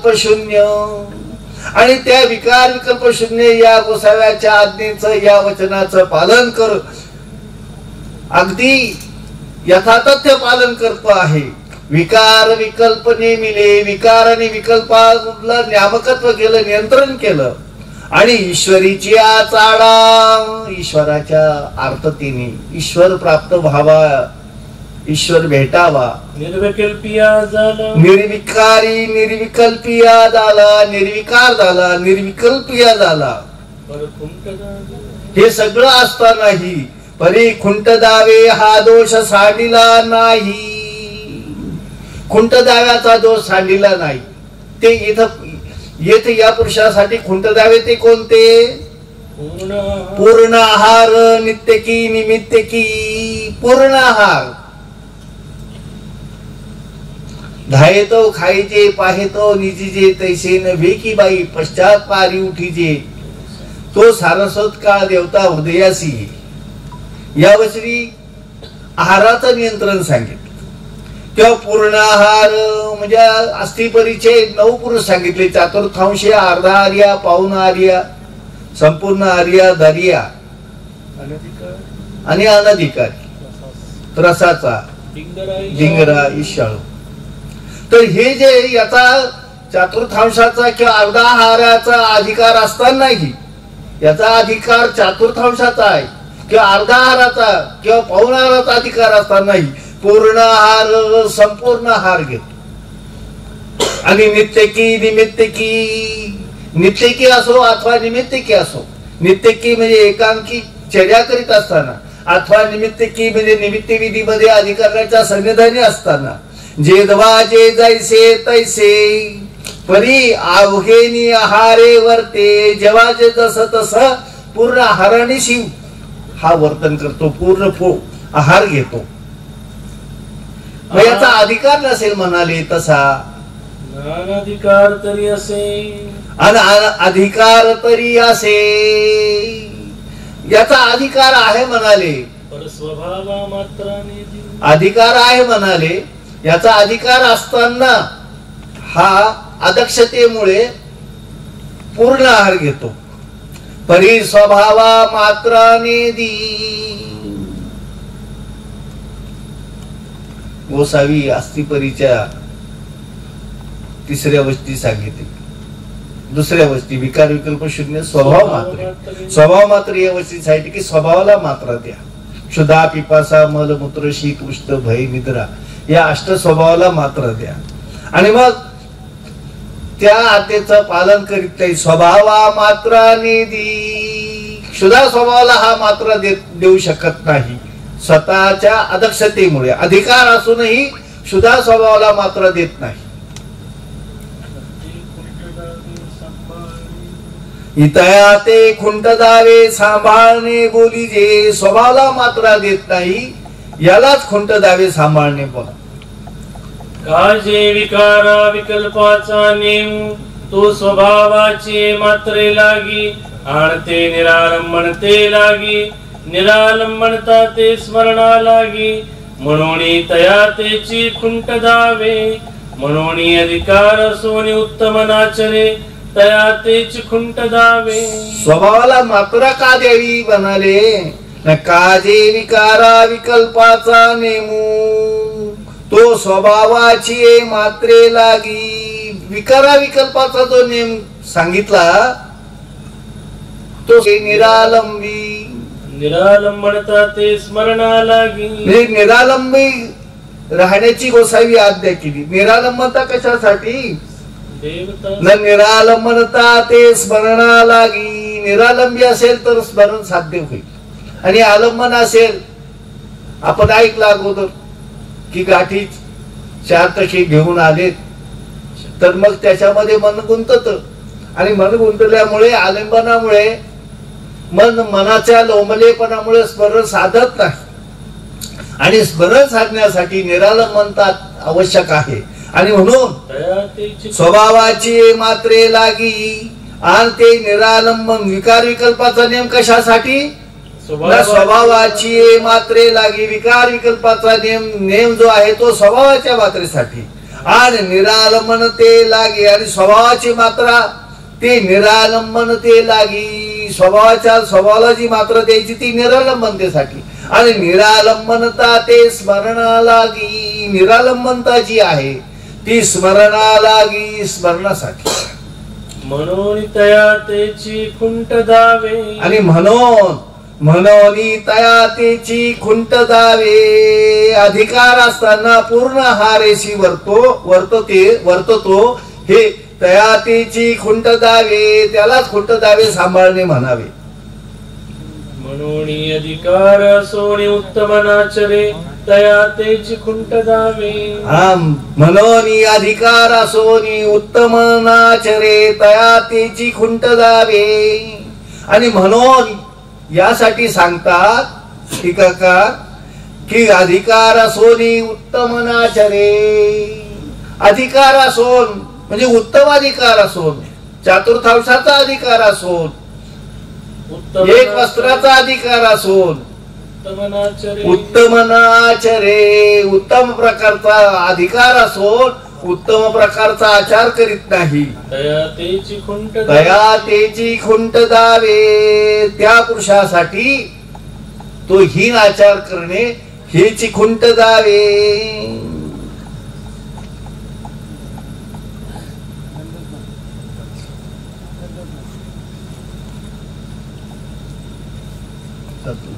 विकल्प शून्य, आणि त्या विकार विकल्प शून्य या गोसाव्याच्या आज्ञेचं या वचनाचं पालन कर, अगदी यथातथ्य पालन करतो आहे. विकार विकल्प नेमिले, विकार आणि विकल्पाला न्यामकत्व केलं, नियंत्रण केलं, आणि ईश्वरीची चाडा, ईश्वराच्या आर्ततेने ईश्वर प्राप्त व्हावा, ईश्वर भेटावा. निर्विकल्पिया झाला, निर्विकारी निर्विकल्पिया झाला, निर्विकार झाला, निर्विकल्पिया झाला. हे सगळं असतानाही परी खुंट दावे हा दोष सांडिला नाही. खुंट दाव्याचा दोष सांडिला नाही. ते येथे या पुरुषासाठी खुंट दावे ते कोणते? पूर्ण आहार, नित्य की निमित्त की. पूर्ण आहार धायतो खायचे, पाहेतो निजीजे, तैसे नव्हे की बाई पश्चात पारी उठीजे. तो सारस्वत काळ देवता हृदयासी. या वचनी आहाराचं नियंत्रण सांगितलं. तेव्हा पूर्ण आहार म्हणजे अस्थिपरीचे 9 पुरुष सांगितले. चतुर्थांशी, अर्धा आर्या, पाऊण आर्या, संपूर्ण आर्या, दर्या आणि अनधिकारी, रसाचा, डिंगरा, ईशाळू. तर हे जे याचा चतुर्थांशाचा किंवा अर्धा आहाराचा अधिकार असतानाही याचा अधिकार चतुर्थांशाचा आहे, किंवा अर्धा आहाराचा किंवा पाऊण आहाराचा अधिकार असतानाही पूर्ण आहार, संपूर्ण आहार घेतो. आणि नित्य की निमित्त की, नित्य की असो अथवा निमित्त की असो. नित्य की म्हणजे एकांकी चर्या करीत असताना, अथवा निमित्त की म्हणजे निमित्त विधीमध्ये अधिकाराच्या सन्निधानी असताना. जेदवा जे जैसे तैसे परी अवघेनी आहारे वर्ते. जेव्हा जे जस तस पूर्ण आहाराने शिव हा वर्तन करतो, पूर्ण आहार घेतो. याचा अधिकार नसेल म्हणाले तसा, अधिकार तरी असे, अधिकार तरी असे. याचा अधिकार आहे म्हणाले, स्वभावा मात्राने अधिकार आहे म्हणाले. याचा अधिकार असताना हा अदक्षतेमुळे पूर्ण आहार घेतो. परी स्वभावा मात्राने दी. गोसावी अस्थिपरीच्या तिसऱ्या वस्ती सांगितली. दुसऱ्या वस्ती विकार विकल्प शून्य, स्वभाव मात्र. स्वभाव मात्र या वस्तीसाठी की स्वभावाला मात्रा द्या. क्षुधा, पिपासा, मल, मूत्र, शीत, उष्ण, भय, निद्रा या 8 स्वभावाला मात्रा द्या. आणि मग त्या आज्ञेचं पालन करीत नाही. स्वभावा मात्राने दी. क्षुधा स्वभावाला हा मात्रा देऊ शकत नाही स्वतःच्या अदक्षतेमुळे. अधिकार असूनही क्षुधा स्वभावाला मात्रा देत नाही. इतया ते खुंट दावे सांभाळणे बोली. जे स्वभावाला मात्रा देत नाही यालाच खुंट दावे सांभाळणे बोला. काजे विकारा विकल्पाचा नेम, तो स्वभावाचे मात्रे लागी. आणते निरालंबन ते लागी, निरालंबनता ते स्मरणा लागी. म्हणून तया तेची खुंट दावे, म्हणून अधिकार सोने उत्तम नाचरे. तया तेची खुंट दावे. स्वभावाला मात्रा का द्यावी म्हणाले? न काजे विकारा विकल्पाचा नेमू, तो स्वभावाची मात्रे लागी. विकारा विकल्पाचा जो नेम सांगितला तो निरालंबी. निरालंबनता ते स्मरणा लागी. निरालंबी राहण्याची गोसावी आज्ञा केली. निरालंबनता कशासाठी? न निरालंबनता ते स्मरणा लागी. निरालंबी असेल तर स्मरण साध्य होईल. आणि आलंबन असेल, आपण ऐकलं अगोदर की गाठी 4 तशी घेऊन आलेत तर मग त्याच्यामध्ये मन गुंतत. आणि मन गुंतल्यामुळे आलंबनामुळे मनाच्या लोंबलेपणामुळे स्मरण साधत नाही. आणि स्मरण साधण्यासाठी निरालंबनता आवश्यक आहे. आणि म्हणून स्वभावाची मात्रे लागी. आणि ते निरालंबन विकार विकल्पाचा नेम कशासाठी? स्वभावाची मात्रे लागी. विकार विकल्पाचा नेम जो आहे तो स्वभावाच्या मात्रेसाठी. आणि निरालंबन ते लागे. आणि स्वभावाची मात्रा ते निरालंबन ते लागी. स्वभावाला जी मात्रा द्यायची ती निरालंबनतेसाठी. आणि निरालंबनता ते स्मरणा लागी. निरालंबनता जी आहे ती स्मरणा लागी, स्मरणासाठी. म्हणून तया तेची खुंट दावे. आणि म्हणून तया तेची खुंट दावे. अधिकार असताना पूर्ण हा रेशी वर्ततो हे तया तेची खुंट दावे. त्यालाच खुंट दावे सांभाळणे म्हणावे. म्हणून अधिकार सोनी उत्तम नाचरे तया तेची खुंट दावे. म्हणून अधिकार असोनी उत्तम नाचरे तया तेची खुंट दावे. आणि म्हणून यासाठी सांगतात टीकाकार की अधिकार असोनी उत्तम नाचरे. अधिकार असोन म्हणजे उत्तम अधिकार असोन, चतुर्थांशाचा अधिकार असोन, एक वस्त्राचा अधिकार असोन, उत्तम नाचरे उत्तम प्रकारचा अधिकार असोन उत्तम प्रकारचा आचार करीत नाही. तया तेची खुंट दावे. त्या पुरुषासाठी तो हीन आचार करणे हेची खुंट दावे. करतो.